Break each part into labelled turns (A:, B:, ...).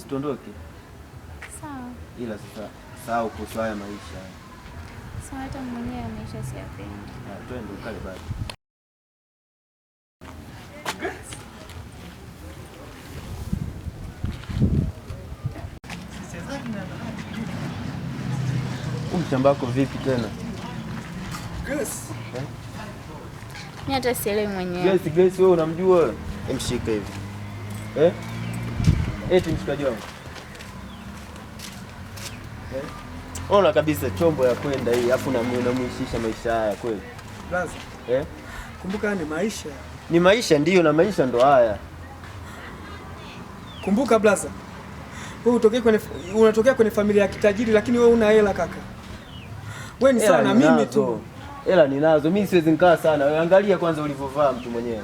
A: tuondoke.
B: Sawa.
A: Ila sasa sahau kuhusu haya maisha.
B: Sawa, hata mwenyewe maisha siyapendi.
A: Twende ukale bado. Mshamba wako vipi tena?
C: Grace.
B: Mimi hata sielewi mwenyewe.
A: Grace wewe unamjua? Mshika hivi. Eti mshikaji wangu. Ona kabisa chombo ya kwenda hii afu unamuishisha maisha haya kweli.
C: Blaza. Kumbuka ni maisha.
A: Ni maisha ndio, na maisha ndo haya.
C: Kumbuka blaza. Wewe unatokea kwenye familia ya kitajiri lakini wewe una hela kaka. Wewe ni sawa na mimi tu.
A: Hela ninazo. Mimi siwezi nikaa sana. Wewe angalia kwanza ulivyovaa mtu mwenyewe.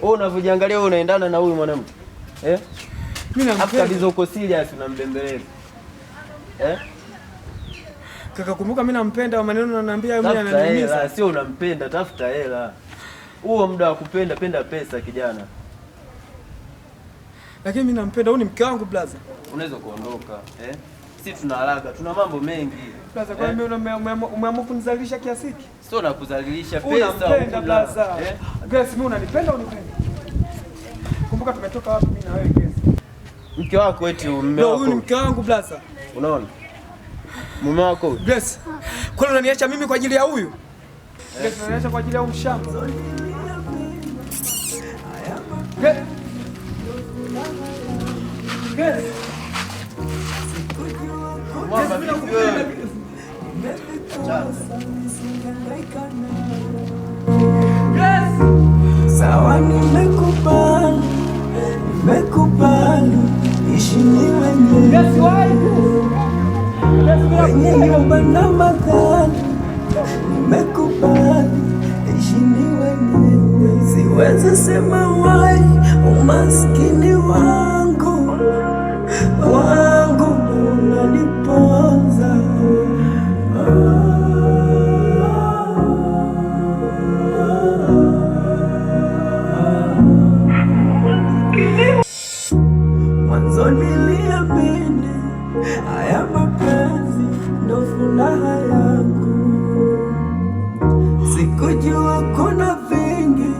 A: Wewe unavyojiangalia wewe unaendana na huyu mwanamke.
C: Mimi
A: nampenda. Kabisa uko serious unambembeleza.
C: Kaka kumbuka mimi nampenda, maneno unaniambia mimi ananiumiza.
A: Sio unampenda, tafuta hela. Huo muda wa kupenda, penda pesa kijana.
C: Lakini mimi nampenda, huyu ni mke wangu blaza.
A: Unaweza kuondoka, Sisi tuna haraka, tuna mambo mengi.
C: Blaza, kwa nini umeamua kunizalisha kiasi hiki?
A: Sio na kuzalisha pesa.
C: Unapenda blaza. Grace, mimi unanipenda au unipenda? Kumbuka tumetoka wapi mimi na wewe Grace?
A: Mke wako eti mume wako.
C: Huyu ni mke wangu blaza.
A: Unaona? Mume wako huyu.
C: Grace. Kwani unaniacha mimi kwa ajili ya huyu? Grace, unaniacha kwa ajili ya mshamba. Grace. Grace.
A: Mama vipi wewe?
D: Sawa, nimekubali ishi niwe wenye nyumba na magari, nimekubali ishi niwe siwezi sema wai umaskini wangu unaniponza. Mwanzo niliamini haya mapenzi ndo furaha yangu, sikujua kuna vingi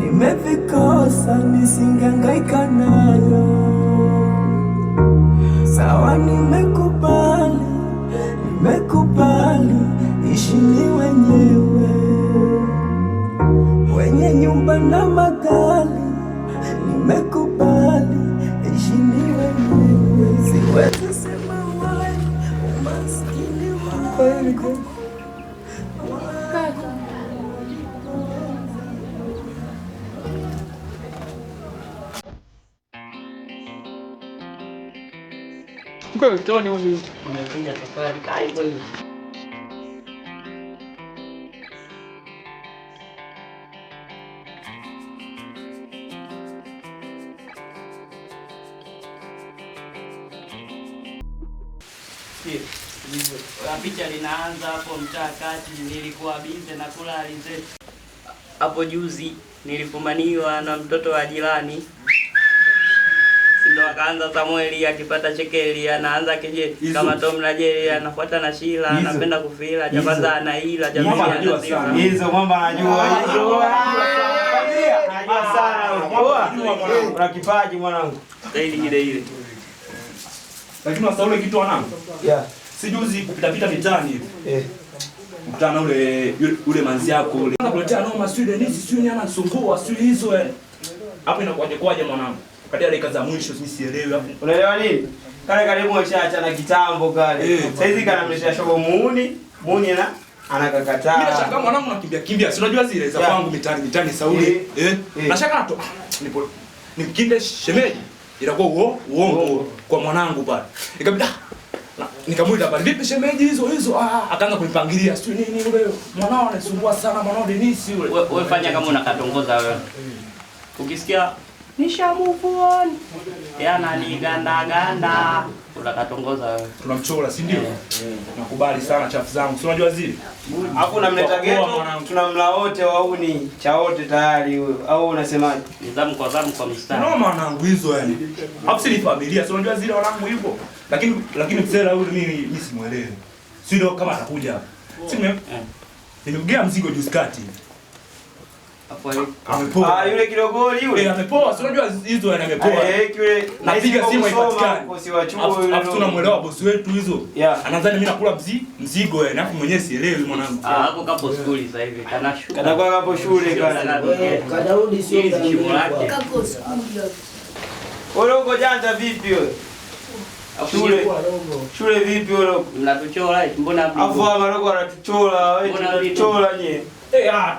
D: nimevikosa nisingehangaika nayo. Sawa, nimekubali ishi ni wenye nyumba na magari, nimekubali ishi ni wenyewe, siwezi sema wai umaskini wangu.
C: Kwa Tony huyu
E: umepiga safari kaipo hivi. Picha linaanza hapo mtaa kati, nilikuwa bize na kula alizeti. Hapo juzi nilifumaniwa na mtoto wa jirani. Ndio akaanza Samueli akipata chekeli anaanza keje kama Tom na Jerry anafuata na Sheila anapenda kufila jabaza anaila jamii anasema
F: hizo mambo anajua sana. Una kipaji mwanangu.
E: Ile
F: Lakini wasaule kitu wanangu. Si juzi kupita mitaani hivi. Mkutana ule manzi yako ule. Anakuletea noma Sweden anasumbua hizo hapo inakuwaje mwanangu? Katika dakika za mwisho mimi sielewi hapo.
A: Unaelewa nini? Kale karibu ashaacha na kitambo kale. Sasa hizi kanamleshia shogo muuni na anakakataa.
F: Mimi nashangaa mwanangu nakimbia. Si unajua zile za kwangu mitaani Sauli. Nashangaa tu nimkinde shemeji. Inakuwa uongo kwa mwanangu pale. Ikabidi nikamuita pale, vipi shemeji hizo? Akaanza kunipangilia sio nini yule mwanao anasumbua sana, mwanao Denisi yule.
E: Wewe fanya kama unakatongoza wewe. Ukisikia Nisha move on. Yana ni ganda. Unakatongoza wewe.
F: Tunamchora, si ndio? Nakubali sana chafu zangu. Si unajua zile?
A: Hapo unamleta geto, tunamla wote wauni, cha wote tayari huyo. Au unasemaje?
E: Nizamu kwa mstari.
F: No mwanangu hizo yani. Hapo si familia, si unajua zile wanangu hivyo. Lakini msela huyu mimi simuelewi. Si ndio kama atakuja hapa. Si nimemgea mzigo juzi kati.
A: Amepoa. Yule kilogoli yule.
F: Amepoa. Si unajua hizo yani amepoa.
A: Yule
F: napiga simu haipatikani.
A: Alafu
F: tunamuelewa bosi wetu hizo. Anadhani mimi nakula mzigo yani, alafu mwenyewe sielewi mwanangu.
E: Hapo kapo shule sasa hivi.
A: Kanakuwa kapo shule kana.
E: Kadarudi sio shimo lake.
G: Kapo shule.
A: Wewe uko janja vipi wewe? Shule vipi wewe?
E: Mnatuchora mbona hapo?
A: Afu Maroko anatuchora, wewe unatuchora nye.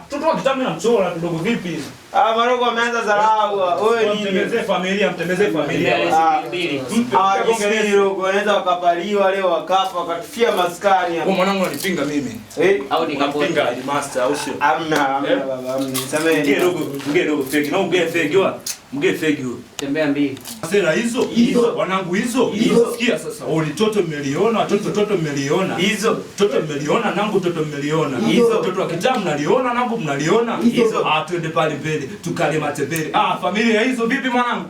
F: Tutoa kitabu na mchora kidogo vipi?
A: Maroko ameanza dharau. Wewe nini?
F: Mtembezee familia.
A: Kisiri rogo anaweza wakapaliwa leo wakafa wakatufia maskani hapo.
F: Wewe mwanangu unanipinga mimi.
E: Au nikapinga
F: master au sio?
A: Amna baba, amna. Samee.
F: Mge dogo fake. Na mge fake wa. Mge fake huyo.
E: Tembea mbili.
F: Sasa hizo wanangu hizo. Sikia sasa. Toto mmeliona, toto mmeliona.
A: Hizo.
F: Toto mmeliona, nangu toto mmeliona.
A: Hizo.
F: Toto wa kitabu mnaliona, nangu mnaliona.
A: Hizo.
F: Twende pale mbele, tukale matembele. Familia hizo vipi mwanangu?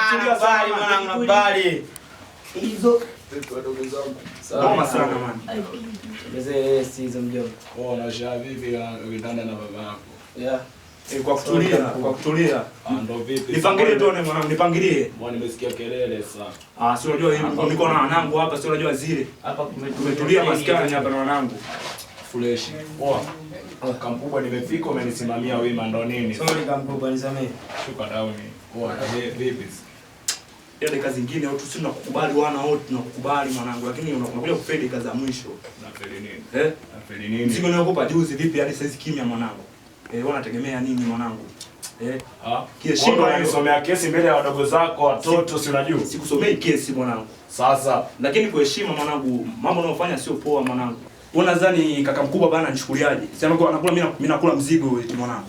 A: Tulia bali mwanangu bali.
G: Hizo.
F: Wadogo zangu. Sawa sana man.
A: Mzee hizo mjomba.
H: Unashaa vipi ukitanda na baba yako?
F: Kwa kutulia.
H: Ndo vipi?
F: Nipangilie tuone mwanangu, nipangilie.
H: Mbona nimesikia kelele sana.
F: Si unajua niko na wanangu hapa, si unajua zile.
E: Hapa
F: kumetulia maskani hapa na wanangu.
H: Fresh. Kamkubwa nimefika umenisimamia wima ndo nini?
A: Sorry kamkubwa nisamee.
H: Shuka down. Vipi?
F: Ile kazi nyingine au tusina kukubali wana wote tunakukubali mwanangu, lakini unakuja kufeli kazi za mwisho.
H: Na feli nini?
F: Na feli nini? Siko niogopa juzi vipi hadi sasa kimya mwanangu. Wanategemea nini mwanangu?
H: Kiheshima unisomea kesi mbele ya wadogo zako watoto si unajua?
F: Sikusomei kesi mwanangu.
H: Sasa
F: lakini kwa heshima mwanangu, mambo unayofanya sio poa mwanangu. Wewe unadhani kaka mkubwa bana anichukuliaje? Sema kwa anakula mimi nakula mzigo eti mwanangu.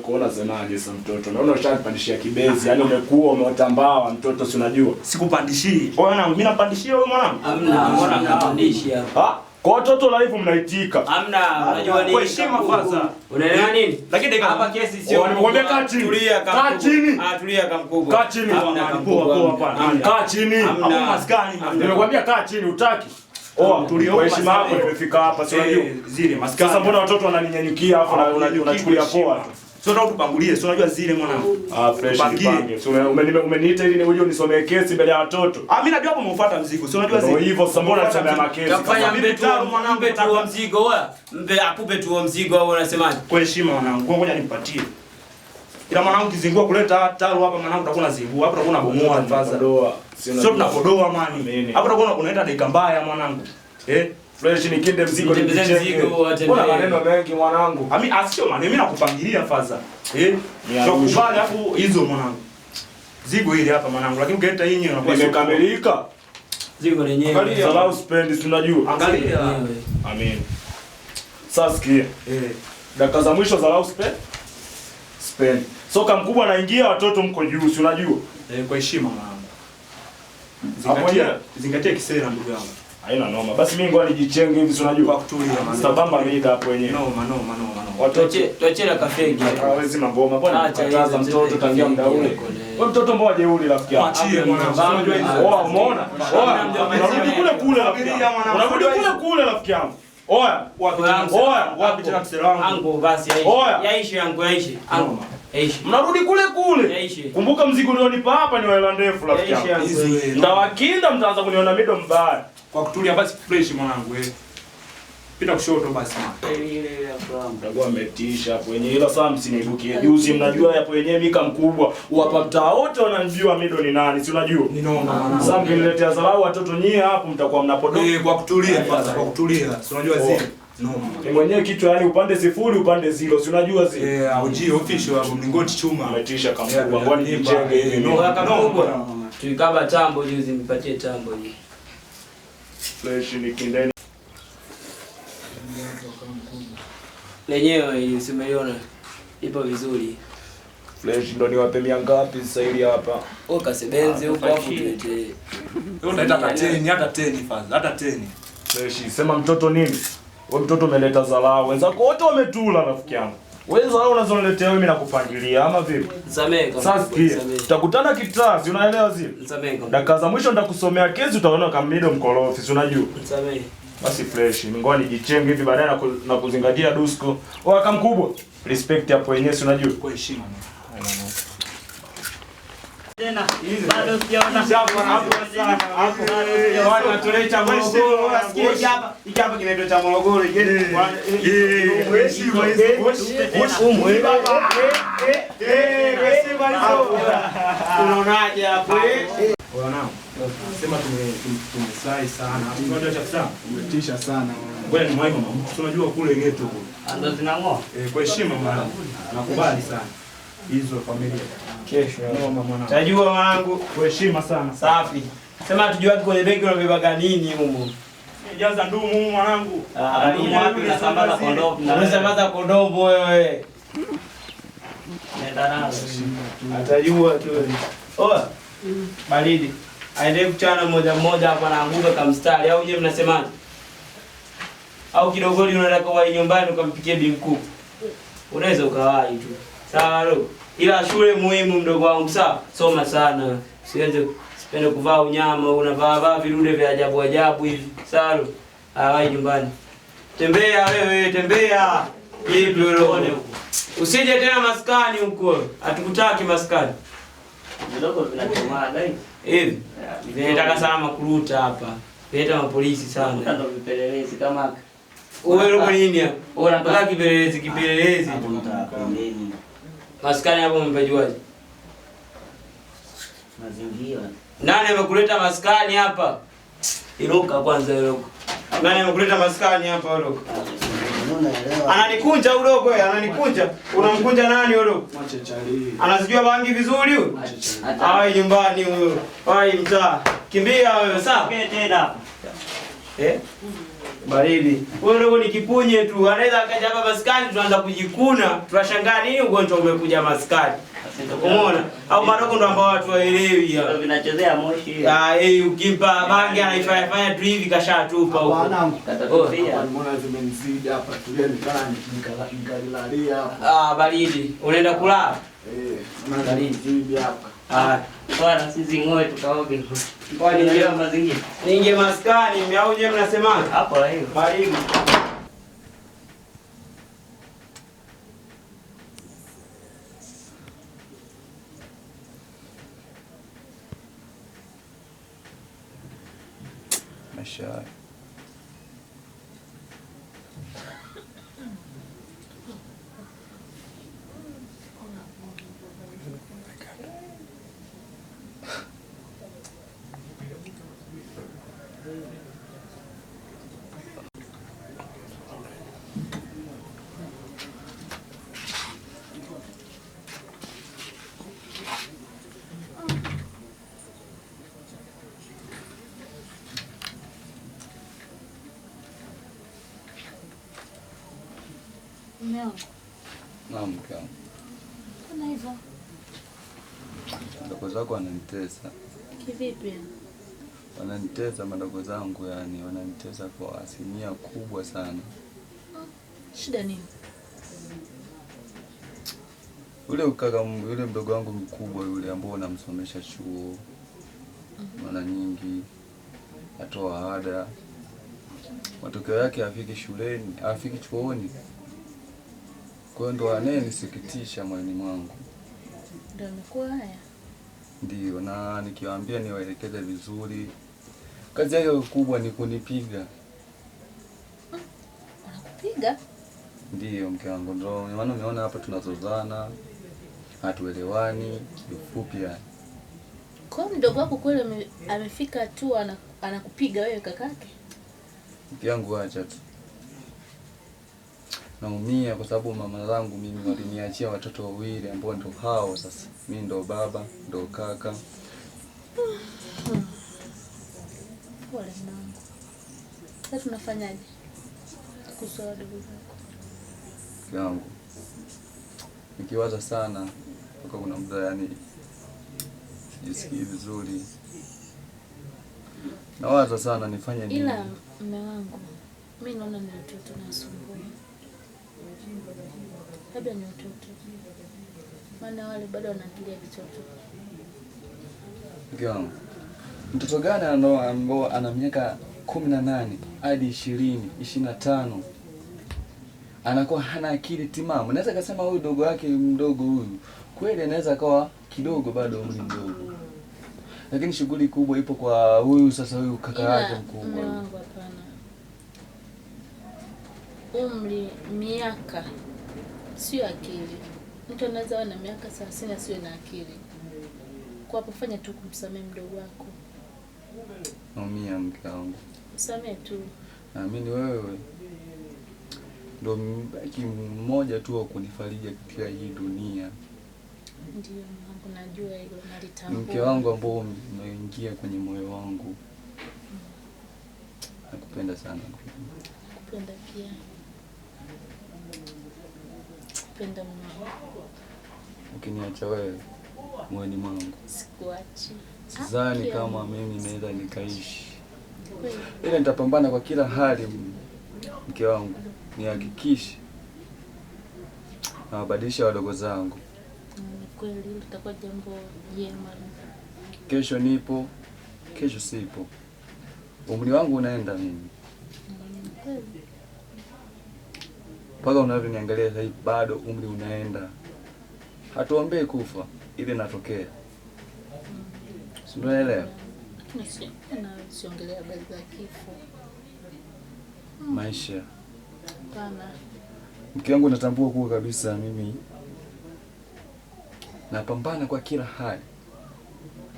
H: Kuona semaje sasa mtoto? Naona ushanipandishia kibezi, yani umekuwa umeotambawa mtoto si unajua?
F: Sikupandishii. Mwanangu mimi napandishia wewe mwanangu?
E: Hamna, mbona napandishia?
H: Kwa watoto live mnaitika.
E: Hamna, unajua nini?
F: Kwa heshima kwanza.
E: Unaelewa nini?
A: Lakini hapa kesi sio.
H: Nimekwambia kaa chini.
A: Tulia kama.
H: Kaa chini.
A: Tulia kama mkubwa.
H: Kaa chini.
F: Poa hapana.
H: Kaa chini.
F: Hapo maskani.
H: Nimekwambia kaa chini utaki. Kwa heshima yako nimefika hapa si unajua?
F: Zile maskani.
H: Sasa mbona watoto wananinyanyukia hapo na unachukulia poa?
F: Sio ndio tupangulie, sio unajua zile mwanangu.
H: Fresh pangie. Umeniita ili uje unisomee kesi mbele ya watoto.
F: Mimi najua hapo umefuata mzigo. Sio unajua zile.
H: Ndio hivyo sasa mbona unasomea makesi?
A: Kafanya mbe tu wa mzigo wewe. Mbe akupe tu wa mzigo au unasemaje?
F: Kwa heshima mwanangu. Ngoja nimpatie. Ila mwanangu kizingua kuleta taro hapa mwanangu utakuwa unazingua. Hapo utakuwa unabomoa faza. Sio tunapodoa mani. Hapo utakuwa unaenda dakika mbaya mwanangu.
H: Fresh ni kinde mzigo ni
A: mzigo atembee.
H: Kuna maneno mengi mwanangu.
F: Mimi asio maneno mimi nakupangilia faza. Tukubali hapo hizo mwanangu. Zigo hili hapa mwanangu, lakini ukienda hii yenyewe unakuwa
H: imekamilika.
A: Zigo lenyewe.
H: Salau spend tunajua.
F: Angalia.
H: Amen. Sasa sikia. Dakika za mwisho Salau spend. Soka mkubwa anaingia watoto mko juu, si unajua?
F: Kwa heshima mwanangu. Zingatia kisera ndugu yangu.
H: Haina noma. Basi mimi ngoja nijichenge hivi si unajua.
F: Kwa kutulia mwanangu.
H: Sabamba mida hapo wenyewe.
F: Noma.
H: Watoto
A: tuachie kafegi.
H: Hawezi magoma. Bwana kataza mtoto tangia muda ule. Wewe mtoto mmoja yule rafiki yangu.
F: Achie mwanangu. Unajua hizo.
H: Umeona? Unarudi kule rafiki yangu. Unarudi kule rafiki yangu.
F: Wapi tena msela wangu?
A: Angu basi yaishi yangu yaishi. Angu. Yaishi.
H: Mnarudi kule.
A: Yaishi.
H: Kumbuka mzigo ulionipa hapa ni wa hela ndefu rafiki yangu. Ndawakinda mtaanza kuniona mido mbaya.
F: Kwa kutulia basi fresh mwanangu Pita kushoto basi
E: Ile hapo.
H: Mtakuwa mmetisha hapo wenyewe ila saa msinibukie. Juzi mnajua hapo wenyewe mika mkubwa. Hapa mtaa wote wananijua mido ni nani, si unajua?
F: Ni noma.
H: Sasa mkiniletea dharau watoto nyie hapo mtakuwa mnapodoka.
F: Kwa kutulia kwanza, kwa kutulia. Si unajua zile. Noma.
H: Ni mwenyewe kitu yani upande 0 upande 0, si unajua zile.
F: Ujio official hapo mlingoti chuma.
H: Umetisha kama mkubwa. Ngwani nijenge hivi.
A: Noma. Tuikaba tambo juzi nipatie tambo hii.
H: Fresh ni kindeni.
A: Lenyewe hili simeliona.
E: Ipo vizuri.
H: Fresh ndo niwape mia ngapi sasa ili hapa?
E: Kasebenze huko afu tuletee.
F: Unaita hata 10, hata 10 fadha, hata 10.
H: Fresh, sema mtoto nini? Wewe mtoto umeleta dharau. Wenzako wote wametula rafiki yangu. Wewe dharau unazoniletea wewe mimi nakupangilia ama vipi?
E: Nisamee kama.
H: Sasa sikia, tutakutana kitazi, unaelewa zile?
E: Nisamee kama.
H: Dakika za mwisho nitakusomea kesi utaona kama mido mkorofi, si unajua?
E: Nisamee.
H: Basi fresh, ngoja nijichenge hivi baadaye na kuzingatia Dusko. Kaka mkubwa, respect hapo wenyewe si unajua?
F: Kwa heshima.
E: Tena bado sijaona
A: hapo sana hapo. Watu watuleta Morogoro, wasikie hapa. Hiki hapa kinaitwa cha Morogoro. Heshima unaonaje hapo
F: Wanao. Sema tumesai sana. Tunajua cha kusema.
C: Umetisha sana.
F: Wewe ni mwaimu mama. Tunajua kule geto kule.
E: ndo zinang'oa.
F: Kwa heshima mwana. Nakubali sana. Hizo familia.
A: kesho?
F: Noma mwana.
A: Tajua mwanangu.
F: Kwa heshima sana.
A: Safi. Sema tujue kwenye begi unabebaga nini huko.
F: Jaza ndumu mwanangu.
E: Ni wapi unasambaza kondomu?
A: Unasambaza kondomu wewe.
E: Nenda nazo.
A: Atajua tu. Oa. Baridi. Aende kuchana moja moja hapa anaanguka kama mstari au nyewe mnasemaje? Au kidogoli unataka wahi nyumbani ukampikie bi mkuu. Unaweza ukawahi tu. Sawa ro. Ila shule muhimu mdogo wangu sawa. Soma sana. Sipende kuvaa unyama, unavaa vidude vya ajabu ajabu hivi. Sawa ro. Wahi nyumbani. Tembea wewe, tembea. Ili tuone huko. Usije tena maskani huko. Hatukutaki maskani.
E: Mdogo vinachomaa dai.
A: Hivi. Ninataka sana makuruta hapa. Leta mapolisi sana.
E: Ndio vipelelezi kama
A: Wewe uko nini hapa? Unataka kipelelezi. Maskani hapo mmejuaje?
E: mazingira.
A: Nani amekuleta maskani hapa? Iruka kwanza iruka. Nani amekuleta maskani hapa iruka? Ananikunja udogo wewe, ananikunja. Unamkunja nani udogo?
C: Machechali.
A: Anasijua bangi vizuri huyo? Ai nyumbani huyo. Ai mtaa. Kimbia wewe sawa?
E: Tena.
A: Baridi. Wewe ndio ni kipunye tu. Anaweza akaja hapa maskani tuanza kujikuna. Tunashangaa nini ugonjwa umekuja maskani. Umeona? Au madogo ndo ambao watu waelewi
E: Ndio
A: hapa.
E: vinachezea moshi.
A: Ukimpa bangi anaifanya tu hivi kashatupa huko.
C: Wanangu.
E: Katatupia.
C: Mbona zimenizidi hapa? Tulia nikalalia hapa.
A: Baridi. Unaenda kulala?
C: Baridi hapa.
E: Bwana sisi ngoe tukaoge.
A: Kwa nini
E: Ndio mazingira.
A: ninge maskani au nyewe mnasemaje?
E: Hapo hiyo.
A: Baridi.
I: Maisha na mke wangu.
B: Kuna hivyo.
I: Madogo zako wananitesa.
B: Kivipi?
I: Wananitesa madogo zangu, yani wananitesa kwa asilimia kubwa sana.
B: Shida nini?
I: Yule mdogo wangu mkubwa yule ambao namsomesha chuo. Mara nyingi atoa ada. Matokeo yake afiki shuleni, afiki chuoni. Kwa hiyo ndo anyenisikitisha moyoni mwangu.
B: Ndio imekuwa haya.
I: Ndio, na nikiwaambia niwaelekeze vizuri. Kazi yake kubwa ni kunipiga.
B: Anakupiga?
I: Ndio mke wangu, ndio maana umeona hapa tunazozana. Hatuelewani, kifupi yani.
B: Kwa mdogo wako kweli amefika tu anakupiga wewe kakake?
I: Mke wangu acha tu. Naumia kwa sababu mama zangu mimi waliniachia watoto wawili ambao ndo hao sasa. Mimi ndo baba, ndo kaka.
B: Pole mwanangu. Sasa tunafanyaje? Kusoa ndugu zako.
I: Yangu. nikiwaza sana mpaka kuna muda yani sijisikii vizuri. Nawaza sana nifanye nini.
B: Ila mume wangu, mimi naona ni watoto nasumbua. Labda ni watoto. Maana wale bado wanaangalia kitoto.
I: Mke wangu, mtoto gani ambao ana miaka 18 hadi 20, 25 anakuwa hana akili timamu? Naweza kusema huyu dogo wake mdogo huyu kweli anaweza kawa kidogo bado umri mdogo, lakini shughuli kubwa ipo kwa huyu sasa, huyu kaka yake mkubwa.
B: Mume wangu hapana. Umri, miaka sio akili. Mtu anaweza kuwa na miaka 30 asiwe na akili. Kwa hapo fanya tu kumsamehe mdogo wako.
I: Naumia mke wangu.
B: Msamehe tu.
I: Naamini wewe ndio mbaki mmoja tu wa kunifariji katika hii dunia.
B: Ndio mambo najua hilo, nalitambua.
I: Mke wangu ambao umeingia kwenye moyo wangu. Nakupenda sana.
B: Nakupenda pia. Nakupenda mama.
I: Ukiniacha wewe moyoni mwangu
B: Sikuachi.
I: sidhani kama mimi naweza nikaishi. Ila nitapambana kwa kila hali mke wangu, nihakikishe nawabadilisha wadogo zangu.
B: Kweli litakuwa jambo jema.
I: Kesho nipo, kesho sipo. Umri wangu unaenda mimi.
B: Kweli.
I: Mpaka unavyoniangalia sasa hivi bado umri unaenda. Hatuombee kufa ili natokea. Si unaelewa?
B: Lakini siongelea habari za kifo.
I: Maisha.
B: Hapana.
I: Mke wangu natambua kuwa kabisa mimi napambana kwa kila hali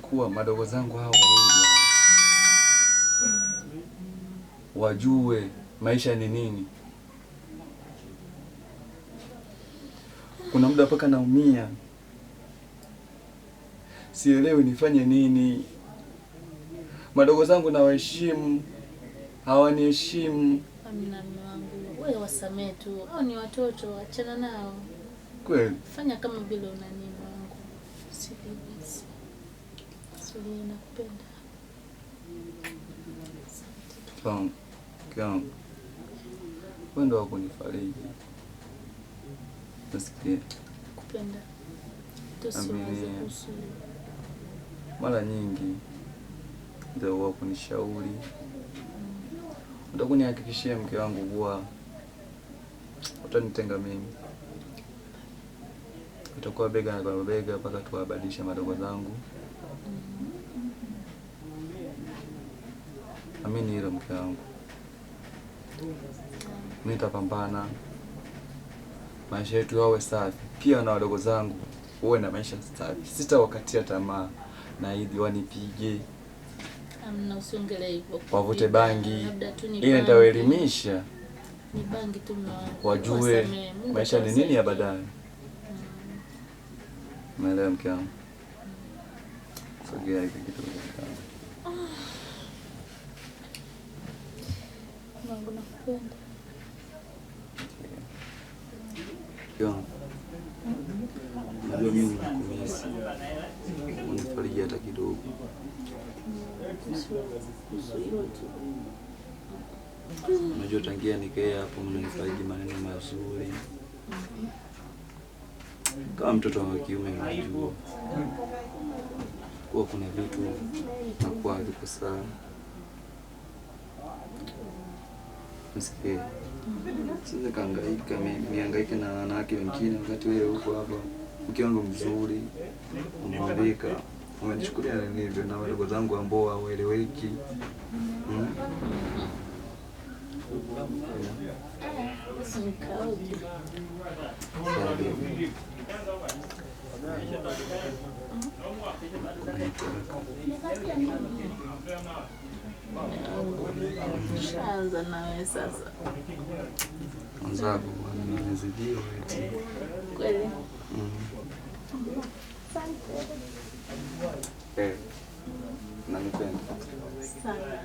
I: kuwa madogo zangu hao wawili wajue maisha ni nini. Kuna muda mpaka naumia, sielewi nifanye nini. Madogo zangu na waheshimu, hawaniheshimu.
B: Amina mume wangu, wewe wasamehe tu. Hao ni watoto, achana nao.
I: Kweli.
B: Fanya kama vile unani wangu. Sivyo. Sio, nakupenda.
I: Kiangu. Wewe ndio wakunifariji. Nasikia.
B: Kupenda. Tusiwaze kuhusu.
I: Mara nyingi ndio wao kunishauri. Ndio kunihakikishia mke wangu kuwa utanitenga mimi. Utakuwa bega kwa bega mpaka tuwabadilishe madogo zangu. Amini hilo mke wangu. Mimi nitapambana. Maisha yetu yawe safi. Pia na wadogo zangu uwe na maisha safi. Sitawakatia tamaa na hivi wanipige.
B: Amna, usiongelee hivyo.
I: Wavute bangi. Ile nitawaelimisha.
B: Ni bangi tu mwanangu.
I: Wajue maisha ni nini ya baadaye. Umeelewa mke wangu? Sogea hivi kitu kwanza.
B: Mungu nakupenda.
I: Yo. Najua mimi nakumisi. Unifariji hata kidogo. Unajua tangia nikae hapo mnanifariji maneno mazuri. Kama mtoto wa kiume unajua. Kwa kuna vitu nakuwa viko sawa. Nisikie. Sasa kaangaika mihangaike na wanawake wengine wakati wewe uko hapa. Mke wangu mzuri. Umwambika. Umenichukulia nilivyo na wadogo zangu ambao hawaeleweki.
B: Shaanza nawe sasa.
I: Mwanzagu nimezidiwa eti.
B: Kweli?
I: Eh. Nanipenda.
B: Sana.